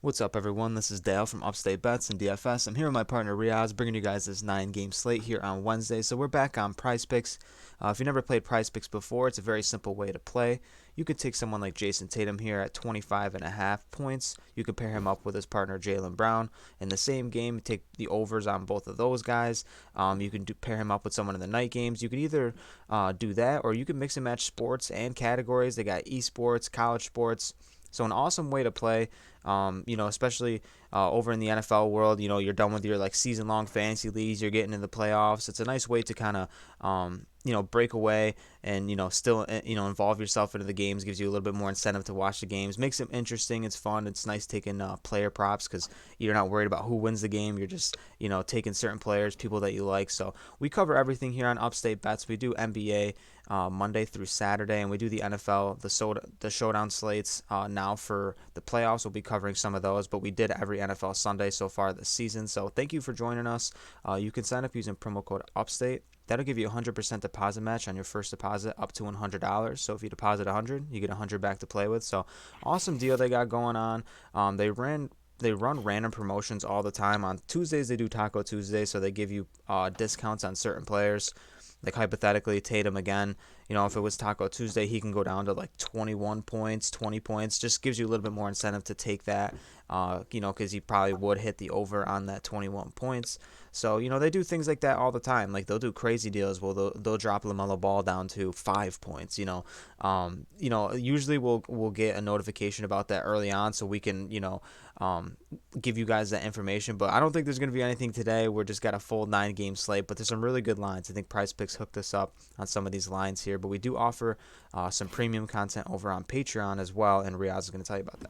What's up, everyone? This is Dale from Upstate Bets and DFS. I'm here with my partner Reoz, bringing you guys this 9-game slate here on Wednesday. So we're back on Prize Picks. If you never played Prize Picks before, it's a very simple way to play. You could take someone like Jason Tatum here at 25.5 points. You could pair him up with his partner Jaylen Brown in the same game. Take the overs on both of those guys. You can pair him up with someone in the night games. You can either do that, or you can mix and match sports and categories. They got esports, college sports. So an awesome way to play, especially over in the NFL world. You're done with your like season-long fantasy leagues. You're getting into the playoffs. It's a nice way to kind of, break away and still involve yourself into the games. Gives you a little bit more incentive to watch the games. Makes it interesting. It's fun. It's nice taking player props because you're not worried about who wins the game. You're just taking certain players, people that you like. So we cover everything here on Upstate Bets. We do NBA. Monday through Saturday, and we do the NFL, the Showdown slates now for the playoffs. We'll be covering some of those, but we did every NFL Sunday so far this season. So thank you for joining us. You can sign up using promo code Upstate. That'll give you a 100% deposit match on your first deposit up to $100. So if you deposit $100, you get $100 back to play with. So awesome deal they got going on. They run random promotions all the time. On Tuesdays, they do Taco Tuesday, so they give you discounts on certain players. Like hypothetically, Tatum again, if it was Taco Tuesday, he can go down to like 21 points, 20 points. Just gives you a little bit more incentive to take that, because he probably would hit the over on that 21 points. So, they do things like that all the time. Like they'll do crazy deals. Well, they'll drop LaMelo Ball down to 5 points. Usually we'll get a notification about that early on, so we can, give you guys that information. But I don't think there's going to be anything today. We're just got a full 9-game slate, but there's some really good lines. I think Prize Picks hooked us up on some of these lines here, but we do offer some premium content over on Patreon as well, and Riaz is going to tell you about that.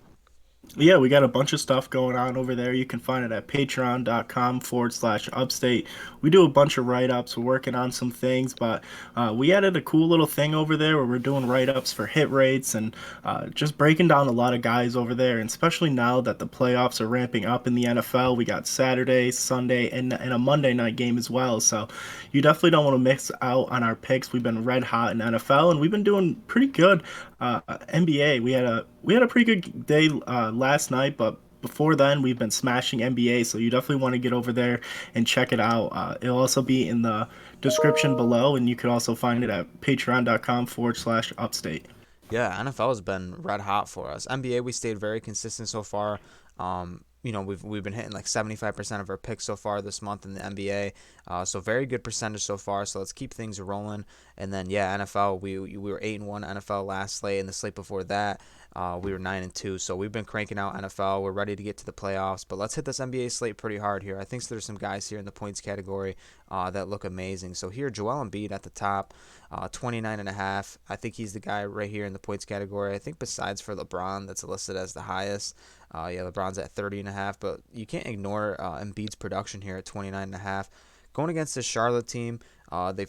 Yeah, we got a bunch of stuff going on over there. You can find it at patreon.com/upstate. We do a bunch of write ups. We're working on some things, but we added a cool little thing over there where we're doing write ups for hit rates and just breaking down a lot of guys over there. And especially now that the playoffs are ramping up in the NFL, we got Saturday, Sunday, and a Monday night game as well. So you definitely don't want to miss out on our picks. We've been red hot in NFL, and we've been doing pretty good. NBA, we had a pretty good day last night, but before then we've been smashing NBA. So you definitely want to get over there and check it out. It'll also be in the description below, and you could also find it at patreon.com/upstate. Yeah, NFL has been red hot for us. NBA, we stayed very consistent so far. We've been hitting like 75% of our picks so far this month in the NBA. So very good percentage so far. So let's keep things rolling. And then NFL, we were 8-1 NFL last slate, and the slate before that, we were 9-2. So we've been cranking out NFL. We're ready to get to the playoffs, but let's hit this NBA slate pretty hard here. I think there's some guys here in the points category that look amazing. So here, Joel Embiid at the top, 29.5. I think he's the guy right here in the points category. I think besides for LeBron, that's listed as the highest. LeBron's at 30.5, but you can't ignore Embiid's production here at 29.5. Going against this Charlotte team, they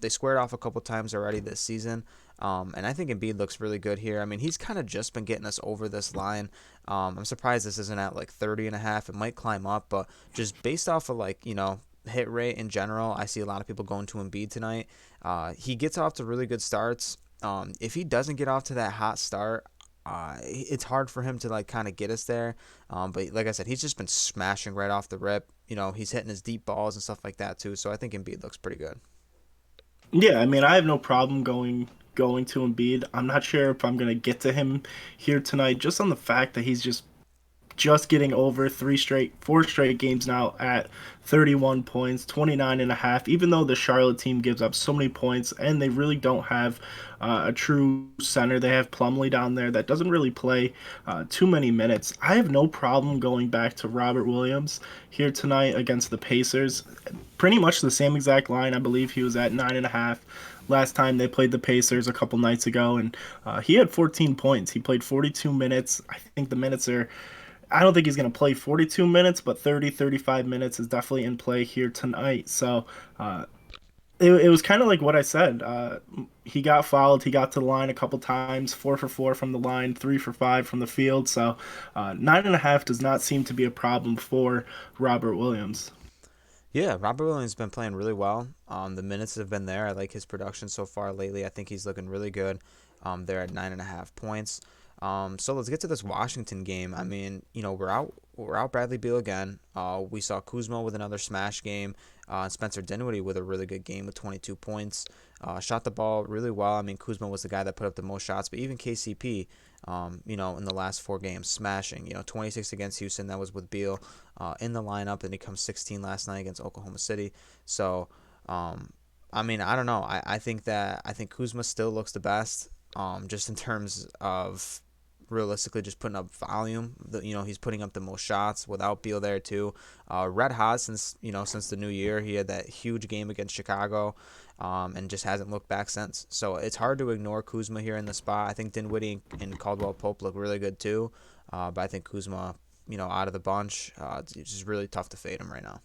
squared off a couple times already this season, and I think Embiid looks really good here. I mean, he's kind of just been getting us over this line. I'm surprised this isn't at like 30.5. It might climb up, but just based off of hit rate in general, I see a lot of people going to Embiid tonight. He gets off to really good starts. If he doesn't get off to that hot start, it's hard for him to kind of get us there. But like I said, he's just been smashing right off the rip. He's hitting his deep balls and stuff like that too. So I think Embiid looks pretty good. Yeah, I mean, I have no problem going to Embiid. I'm not sure if I'm gonna get to him here tonight, just on the fact that he's just getting over 4 straight games now at 31 points, 29 and a half, even though the Charlotte team gives up so many points and they really don't have a true center. They have Plumlee down there that doesn't really play too many minutes. I have no problem going back to Robert Williams here tonight against the Pacers. Pretty much the same exact line. I believe he was at 9.5 last time they played the Pacers a couple nights ago, and he had 14 points. He played 42 minutes. I think the minutes are I don't think he's going to play 42 minutes, but 30, 35 minutes is definitely in play here tonight. So it was kind of like what I said. He got fouled. He got to the line a couple times, 4 for 4 from the line, 3 for 5 from the field. So 9.5 does not seem to be a problem for Robert Williams. Yeah, Robert Williams has been playing really well. The minutes have been there. I like his production so far lately. I think he's looking really good. They're at 9.5 points. So let's get to this Washington game. I mean, we're out Bradley Beal again. We saw Kuzma with another smash game. And Spencer Dinwiddie with a really good game with 22 points. Shot the ball really well. I mean, Kuzma was the guy that put up the most shots, but even KCP, in the last 4 games, smashing. 26 against Houston, that was with Beal in the lineup, and he comes 16 last night against Oklahoma City. So, I mean, I don't know. I think Kuzma still looks the best, just in terms of realistically just putting up volume. He's putting up the most shots without Beal there too. Red hot since the new year. He had that huge game against Chicago, and just hasn't looked back since. So it's hard to ignore Kuzma here in the spot. I think Dinwiddie and Caldwell Pope look really good too, but I think Kuzma, out of the bunch, it's just really tough to fade him right now.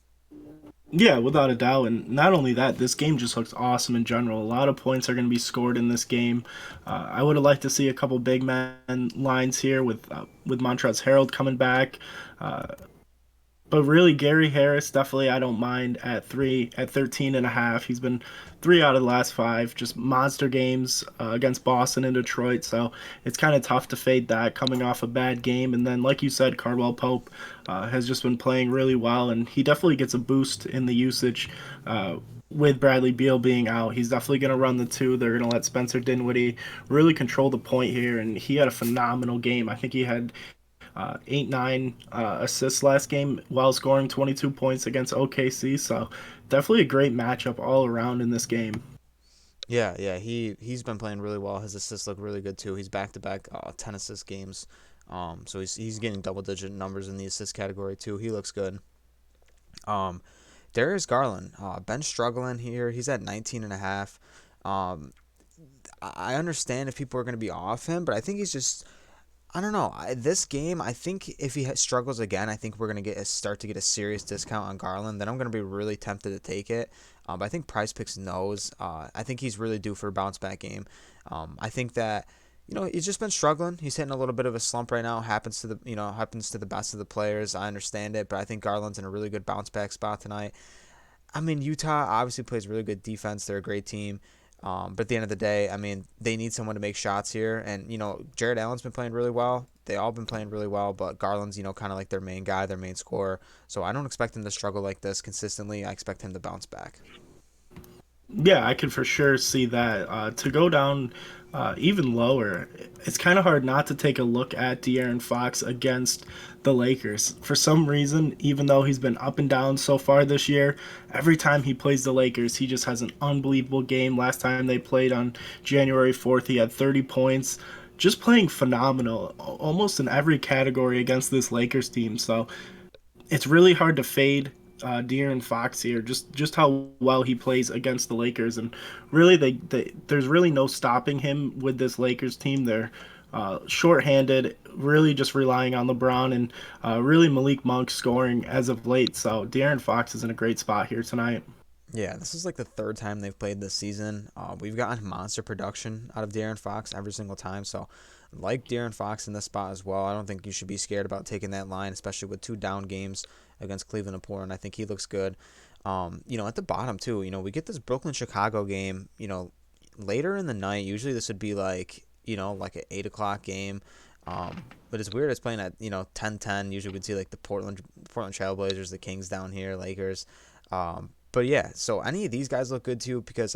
Yeah, without a doubt. And not only that, this game just looks awesome in general. A lot of points are going to be scored in this game. I would have liked to see a couple big man lines here with Montrezl Harrell coming back. Uh, but really, Gary Harris, definitely, I don't mind at 13 and a half. He's been 3 out of the last 5, just monster games against Boston and Detroit. So it's kind of tough to fade that coming off a bad game. And then, like you said, Cardwell Pope has just been playing really well, and he definitely gets a boost in the usage. With Bradley Beal being out, he's definitely going to run the two. They're going to let Spencer Dinwiddie really control the point here, and he had a phenomenal game. I think he had 8, 9 assists last game while scoring 22 points against OKC. So definitely a great matchup all around in this game. Yeah, yeah, he's been playing really well. His assists look really good too. He's back to back 10 assist games. So he's getting double digit numbers in the assist category too. He looks good. Um, Darius Garland, been struggling here. He's at 19 and a half. Um, I understand if people are going to be off him, but I think he's just, I don't know. This game, I think if he struggles again, I think we're gonna start to get a serious discount on Garland. Then I'm gonna be really tempted to take it. But I think Price Picks knows. I think he's really due for a bounce back game. I think that he's just been struggling. He's hitting a little bit of a slump right now. Happens to the best of the players. I understand it, but I think Garland's in a really good bounce back spot tonight. I mean, Utah obviously plays really good defense. They're a great team. But at the end of the day, I mean, they need someone to make shots here. And, Jared Allen's been playing really well. They all been playing really well, but Garland's, kind of like their main guy, their main scorer. So I don't expect him to struggle like this consistently. I expect him to bounce back. Yeah, I could for sure see that. To go down even lower, it's kind of hard not to take a look at De'Aaron Fox against the Lakers. For some reason, even though he's been up and down so far this year, every time he plays the Lakers, he just has an unbelievable game. Last time they played on January 4th, he had 30 points. Just playing phenomenal, almost in every category against this Lakers team. So it's really hard to fade De'Aaron Fox here, just how well he plays against the Lakers, and really there's really no stopping him with this Lakers team. They're shorthanded, really just relying on LeBron and really Malik Monk scoring as of late. So De'Aaron Fox is in a great spot here tonight. Yeah, this is like the third time they've played this season. We've gotten monster production out of De'Aaron Fox every single time. So, like De'Aaron Fox in this spot as well, I don't think you should be scared about taking that line, especially with 2 down games against Cleveland and Portland. I think he looks good. At the bottom too, we get this Brooklyn Chicago game, later in the night. Usually this would be like an 8 o'clock game. But it's weird. It's playing at 10:10. Usually we'd see like the Portland Trailblazers, the Kings down here, Lakers. But yeah, so any of these guys look good too because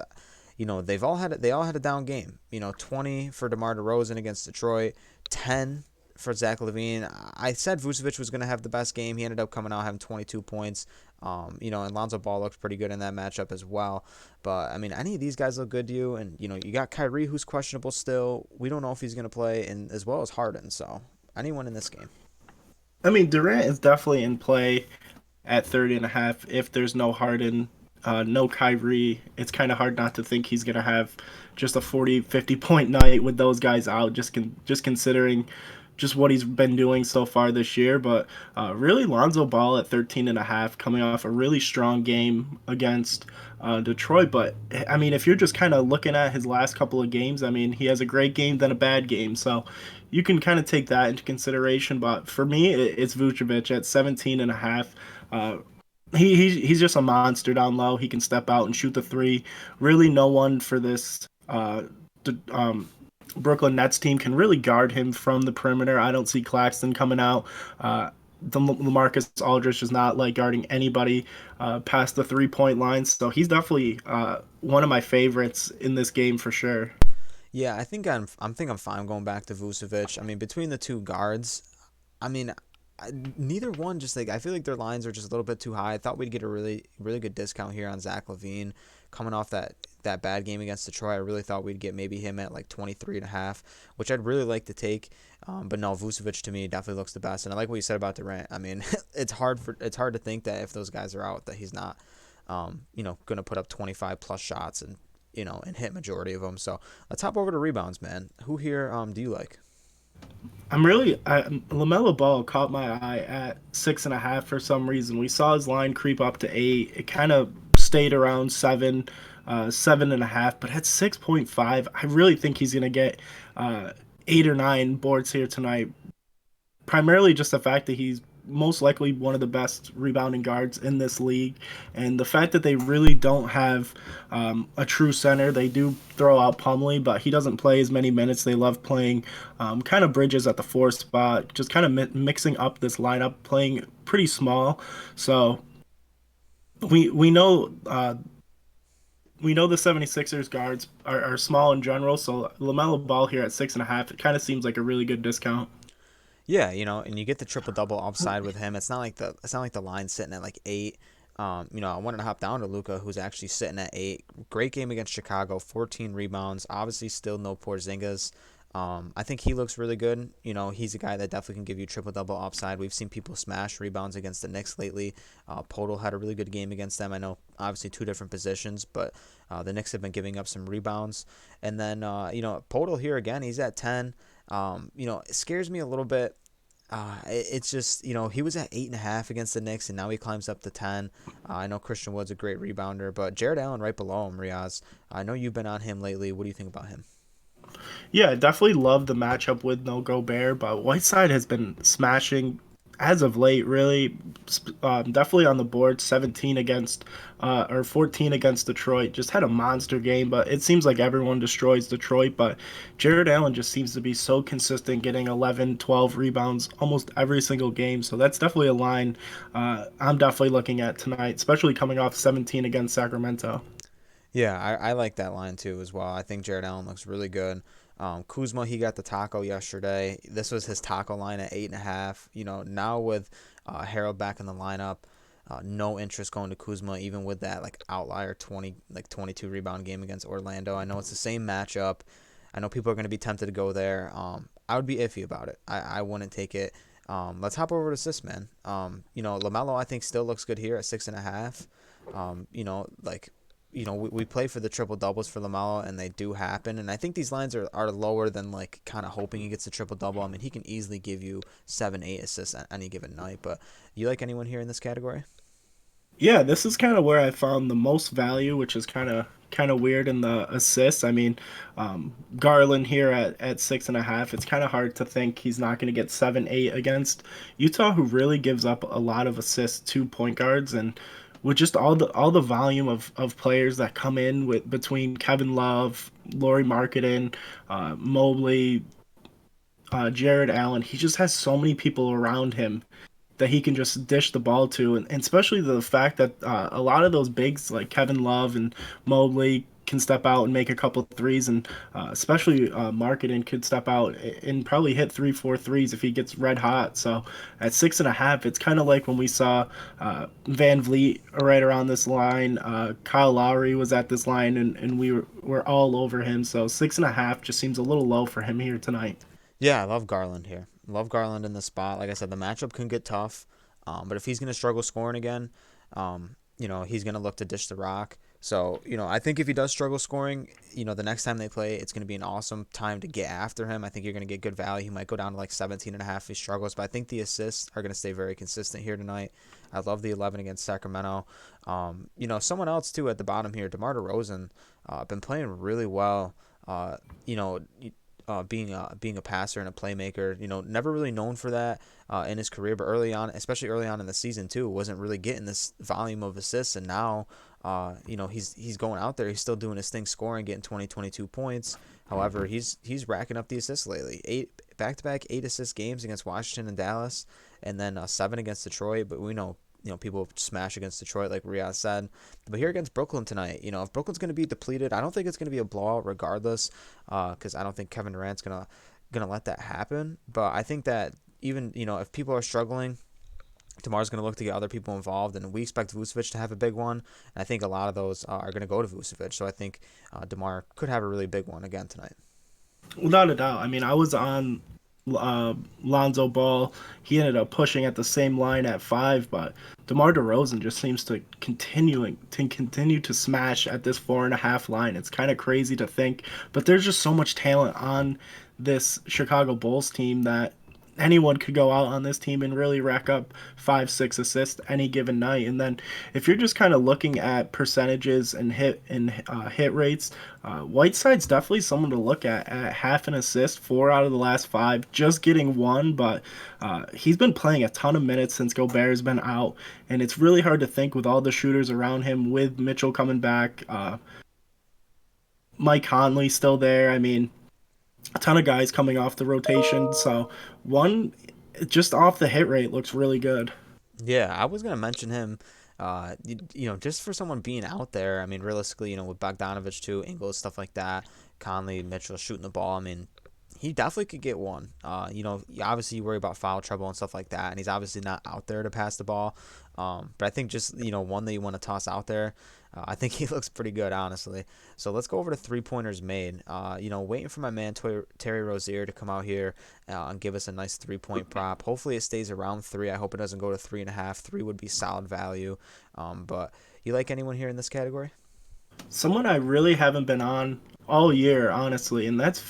they all had a down game. 20 for DeMar DeRozan against Detroit, 10 for Zach LaVine. I said Vucevic was going to have the best game. He ended up coming out having 22 points. And Lonzo Ball looked pretty good in that matchup as well. But I mean, any of these guys look good to you, and you got Kyrie who's questionable still. We don't know if he's going to play, and as well as Harden. So anyone in this game. I mean, Durant is definitely in play at 30 and a half. If there's no Harden, no Kyrie, it's kind of hard not to think he's going to have just a 40, 50 point night with those guys out, just considering just what he's been doing so far this year. But really, Lonzo Ball at 13 and a half, coming off a really strong game against Detroit. But I mean, if you're just kind of looking at his last couple of games, I mean, he has a great game, then a bad game. So you can kind of take that into consideration. But for me, it's Vucevic at 17 and a half. He's just a monster down low. He can step out and shoot the three. Really, no one for this Brooklyn Nets team can really guard him from the perimeter. I don't see Claxton coming out. The Lamarcus Aldridge does not like guarding anybody past the 3 point line, so he's definitely one of my favorites in this game for sure. Yeah, I'm fine going back to Vucevic. I mean, between the two guards, I mean, neither one just like I feel like their lines are just a little bit too high. I thought we'd get a really good discount here on Zach LaVine coming off that bad game against Detroit. I really thought we'd get maybe him at like 23.5, which I'd really like to take. But no, Vucevic to me definitely looks the best, and I like what you said about Durant. I mean, it's hard to think that if those guys are out that he's not, going to put up 25 plus shots and and hit majority of them. So let's hop over to rebounds, man. Who here do you like? Lamelo Ball caught my eye at 6.5 for some reason. We saw his line creep up to 8. It kind of stayed around 7, 7.5, but at 6.5, I really think he's gonna get 8 or 9 boards here tonight. Primarily just the fact that he's most likely one of the best rebounding guards in this league, and the fact that they really don't have a true center. They do throw out Plumlee, but he doesn't play as many minutes. They love playing kind of Bridges at the 4 spot, just kind of mixing up this lineup, playing pretty small. So we know. We know the 76ers guards are small in general, so LaMelo Ball here at 6.5, it kind of seems like a really good discount. Yeah, and you get the triple double upside with him. It's not like the line sitting at like 8. I wanted to hop down to Luka, who's actually sitting at 8. Great game against Chicago, 14 rebounds. Obviously, still no Porzingis. I think he looks really good. He's a guy that definitely can give you triple double upside. We've seen people smash rebounds against the Knicks lately. Podol had a really good game against them. I know obviously two different positions, but the Knicks have been giving up some rebounds. And then Podol here again, he's at 10. It scares me a little bit. It's just he was at 8.5 against the Knicks, and now he climbs up to 10. I know Christian Wood's a great rebounder, but Jared Allen right below him, Reoz. I know you've been on him lately. What do you think about him? Yeah, I definitely love the matchup with No Gobert, but Whiteside has been smashing as of late. Really, definitely on the board. 17 against or 14 against Detroit. Just had a monster game, but it seems like everyone destroys Detroit. But Jared Allen just seems to be so consistent, getting 11, 12 rebounds almost every single game. So that's definitely a line I'm definitely looking at tonight, especially coming off 17 against Sacramento. Yeah, I like that line too as well. I think Jared Allen looks really good. Kuzma, he got the taco yesterday. This was his taco line at 8.5. Now with Harold back in the lineup, no interest going to Kuzma, even with that like outlier 22 rebound game against Orlando. I know it's the same matchup. I know people are going to be tempted to go there. I would be iffy about it. I wouldn't take it. Let's hop over to assists, man. Lamelo I think still looks good here at 6.5. Like we play for the triple doubles for Lamelo, and they do happen. And I think these lines are lower than like kind of hoping he gets a triple double. I mean, he can easily give you 7, 8 assists at any given night. But you like anyone here in this category? Yeah, this is kind of where I found the most value, which is kind of weird in the assists. I mean, Garland here at 6.5. It's kind of hard to think he's not going to get 7, 8 against Utah, who really gives up a lot of assists to point guards, and with just all the volume of players that come in with between Kevin Love, Laurie Marketing, Mobley, Jared Allen, he just has so many people around him that he can just dish the ball to, and especially the fact that a lot of those bigs like Kevin Love and Mobley can step out and make a couple threes, and especially Marketing could step out and probably hit 3, 4 threes if he gets red hot. So at 6.5, it's kind of like when we saw Van Vliet right around this line. Kyle Lowry was at this line, and we're all over him. So 6.5 just seems a little low for him here tonight. Yeah, I love Garland here. Love Garland in the spot. Like I said, the matchup can get tough. But if he's going to struggle scoring again, he's going to look to dish the rock. So, I think if he does struggle scoring, the next time they play, it's going to be an awesome time to get after him. I think you're going to get good value. He might go down to like 17.5 if he struggles, but I think the assists are going to stay very consistent here tonight. I love the 11 against Sacramento. Someone else too at the bottom here, DeMar DeRozan, been playing really well. Uh, you know, being a passer and a playmaker. Never really known for that in his career, but especially early on in the season too, wasn't really getting this volume of assists, and now He's going out there. He's still doing his thing, scoring, getting 20, 22 points. However, he's racking up the assists lately. Back-to-back 8 assist games against Washington and Dallas, and then 7 against Detroit. But we know people smash against Detroit, like Reoz said. But here against Brooklyn tonight, if Brooklyn's going to be depleted, I don't think it's going to be a blowout regardless, because I don't think Kevin Durant's gonna let that happen. But I think that even if people are struggling, DeMar's going to look to get other people involved, and we expect Vucevic to have a big one. And I think a lot of those are going to go to Vucevic. So I think DeMar could have a really big one again tonight. Without a doubt. I mean, I was on Lonzo Ball. He ended up pushing at the same line at 5, but DeMar DeRozan just seems to continue to smash at this 4.5 line. It's kind of crazy to think, but there's just so much talent on this Chicago Bulls team that anyone could go out on this team and really rack up 5-6 assists any given night. And then if you're just kind of looking at percentages and hit rates, Whiteside's definitely someone to look at half an assist 4 out of the last 5, just getting 1. But he's been playing a ton of minutes since Gobert's been out, and it's really hard to think with all the shooters around him, with Mitchell coming back, Mike Conley still there. I mean, a ton of guys coming off the rotation. So one, just off the hit rate, looks really good. Yeah, I was gonna mention him. Just for someone being out there. I mean, realistically, with Bogdanovich too, Ingles, stuff like that, Conley, Mitchell shooting the ball. I mean, he definitely could get one. Obviously you worry about foul trouble and stuff like that, and he's obviously not out there to pass the ball. But I think just one that you want to toss out there. I think he looks pretty good, honestly. So let's go over to 3-pointers made. Waiting for my man Terry Rozier to come out here and give us a nice 3-point prop. Hopefully it stays around 3. I hope it doesn't go to 3.5. 3 would be solid value. But you like anyone here in this category? Someone I really haven't been on all year, honestly, and that's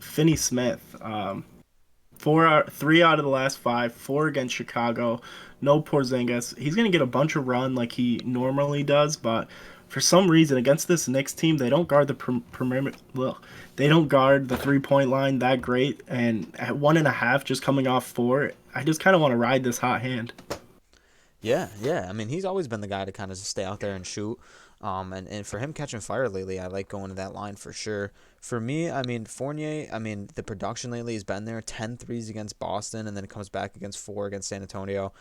Finney Smith. 3 out of the last 5, 4 against Chicago. No Porzingis. He's gonna get a bunch of run like he normally does, but for some reason against this Knicks team, they don't guard the they don't guard the 3-point line that great. And at 1.5, just coming off 4, I just kind of want to ride this hot hand. Yeah, yeah. I mean, he's always been the guy to kind of just stay out there and shoot. And for him catching fire lately, I like going to that line for sure. For me, I mean, Fournier, the production lately has been there. 10 threes against Boston, and then it comes back against 4 against San Antonio.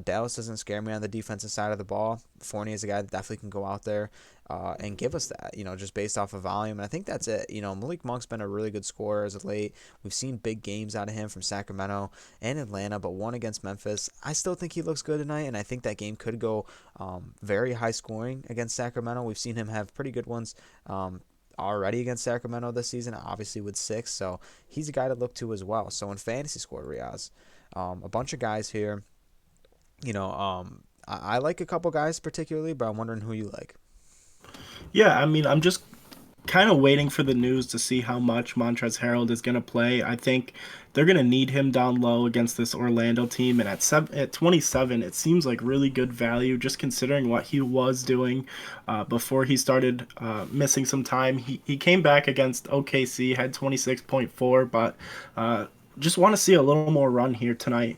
Dallas doesn't scare me on the defensive side of the ball. Fournier is a guy that definitely can go out there and give us that, just based off of volume. And I think that's it. Malik Monk's been a really good scorer as of late. We've seen big games out of him from Sacramento and Atlanta, but one against Memphis. I still think he looks good tonight, and I think that game could go very high scoring against Sacramento. We've seen him have pretty good ones already against Sacramento this season, obviously with 6. So he's a guy to look to as well. So in fantasy score, Reoz, a bunch of guys here. I like a couple guys particularly, but I'm wondering who you like. Yeah, I mean, I'm just kind of waiting for the news to see how much Montrezl Harrell is going to play. I think they're going to need him down low against this Orlando team. And at 27, it seems like really good value, just considering what he was doing before he started missing some time. He came back against OKC, had 26.4, but just want to see a little more run here tonight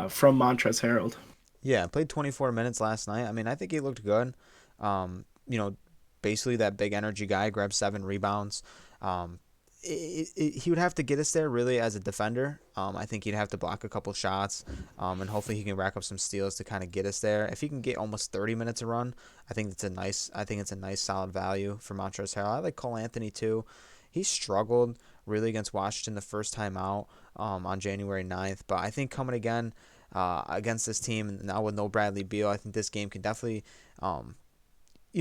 from Montrezl Harrell. Yeah, played 24 minutes last night. I mean, I think he looked good. Um, you know, Basically that big energy guy, grabbed 7 rebounds. He would have to get us there really as a defender. I think he'd have to block a couple shots, and hopefully he can rack up some steals to kind of get us there. If he can get almost 30 minutes a run, I think it's a nice solid value for Montrezl Harrell. I like Cole Anthony too. He struggled really against Washington the first time out on January 9th, but I think coming again against this team now with no Bradley Beal, I think this game can definitely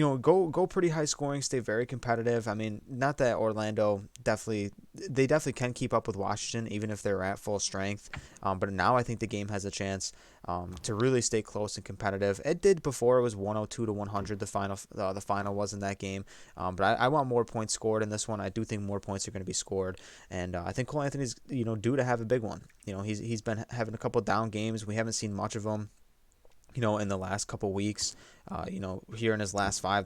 go pretty high scoring, stay very competitive. I mean, not that Orlando they definitely can keep up with Washington even if they're at full strength. But now I think the game has a chance to really stay close and competitive. It did before. It was 102 to 100. The final was in that game. But I want more points scored in this one. I do think more points are going to be scored, and I think Cole Anthony's due to have a big one. He's been having a couple down games. We haven't seen much of him in the last couple weeks. Here in his last 5,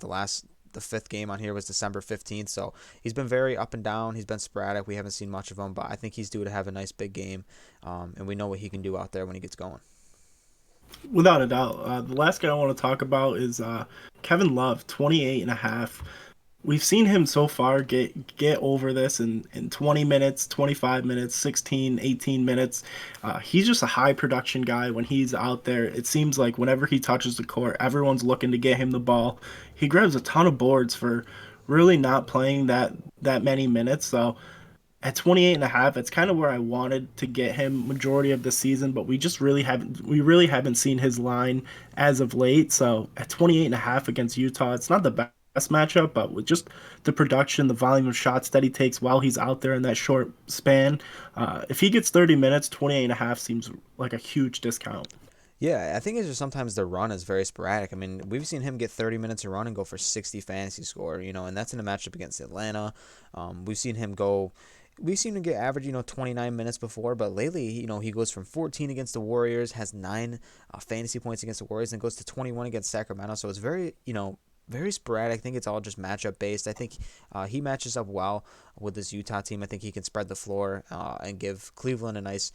the 5th game on here was December 15th. So he's been very up and down. He's been sporadic. We haven't seen much of him, but I think he's due to have a nice big game. And we know what he can do out there when he gets going. Without a doubt. The last guy I want to talk about is Kevin Love, 28 and a half. We've seen him so far get over this in 20 minutes, 25 minutes, 16, 18 minutes. He's just a high production guy when he's out there. It seems like whenever he touches the court, everyone's looking to get him the ball. He grabs a ton of boards for really not playing that many minutes. So at 28 and a half, it's kind of where I wanted to get him majority of the season, but we really haven't seen his line as of late. So at 28 and a half against Utah, it's not the best matchup, but with just the production, the volume of shots that he takes while he's out there in that short span, if he gets 30 minutes, 28 and a half seems like a huge discount. Yeah, I think it's just sometimes the run is very sporadic. I mean, we've seen him get 30 minutes of run and go for 60 fantasy score, and that's in a matchup against Atlanta. We've seen him get average, 29 minutes before, but lately, he goes from 14 against the Warriors, has 9 fantasy points against the Warriors, and goes to 21 against Sacramento. So it's very, very sporadic. I think it's all just matchup based. I think he matches up well with this Utah team. I think he can spread the floor and give Cleveland a nice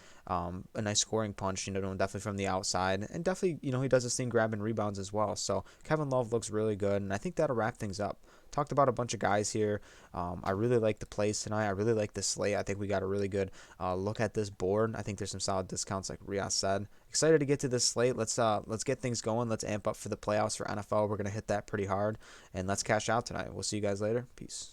scoring punch. Definitely from the outside, and definitely he does this thing grabbing rebounds as well. So Kevin Love looks really good, and I think that'll wrap things up. Talked about a bunch of guys here. I really like the plays tonight. I really like the slate. I think we got a really good look at this board. I think there's some solid discounts, like Reoz said. Excited to get to this slate. Let's get things going. Let's amp up for the playoffs for NFL. We're gonna hit that pretty hard, and let's cash out tonight. We'll see you guys later. Peace.